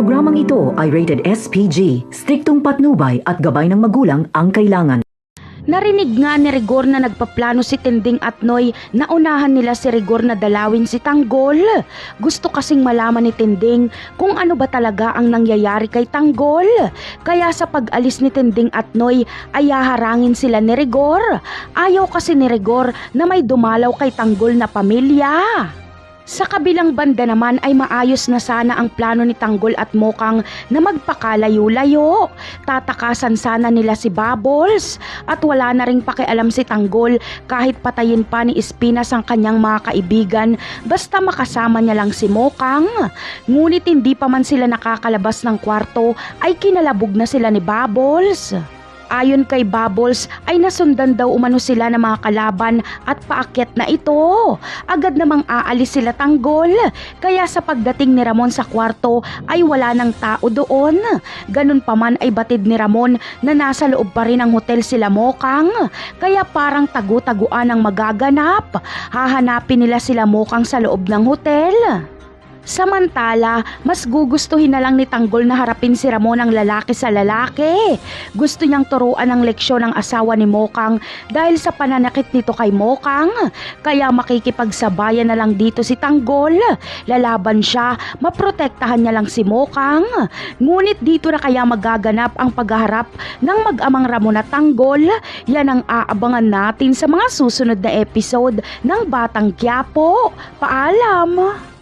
Programang ito ay rated SPG, striktong patnubay at gabay ng magulang ang kailangan. Narinig nga ni Rigor na nagpaplano si Tinding at Noy na unahan nila si Rigor na dalawin si Tanggol. Gusto kasing malaman ni Tinding kung ano ba talaga ang nangyayari kay Tanggol. Kaya sa pag-alis ni Tinding at Noy ay haharangin sila ni Rigor. Ayaw kasi ni Rigor na may dumalaw kay Tanggol na pamilya. Sa kabilang banda naman ay maayos na sana ang plano ni Tanggol at Mokang na magpakalayo-layo. Tatakasan sana nila si Bubbles at wala na ring pakialam si Tanggol kahit patayin pa ni Espinas ang kanyang mga kaibigan basta makasama niya lang si Mokang. Ngunit hindi pa man sila nakakalabas ng kwarto ay kinalabog na sila ni Bubbles. Ayon kay Bubbles ay nasundan daw umano sila ng mga kalaban at paakyat na ito. Agad namang aalis sila Tanggol. Kaya sa pagdating ni Ramon sa kwarto ay wala ng tao doon. Ganun pa man ay batid ni Ramon na nasa loob pa rin ng hotel sila Mokang. Kaya parang tagu-taguan ang magaganap. Hahanapin nila sila Mokang sa loob ng hotel. Samantala, mas gugustuhin na lang ni Tanggol na harapin si Ramon ang lalaki sa lalaki. Gusto niyang turuan ang leksyon ng asawa ni Mokang dahil sa pananakit nito kay Mokang. Kaya makikipagsabayan na lang dito si Tanggol. Lalaban siya, maprotektahan niya lang si Mokang. Ngunit dito na kaya magaganap ang paghaharap ng mag-amang Ramon at Tanggol? Yan ang aabangan natin sa mga susunod na episode ng Batang Quiapo. Paalam!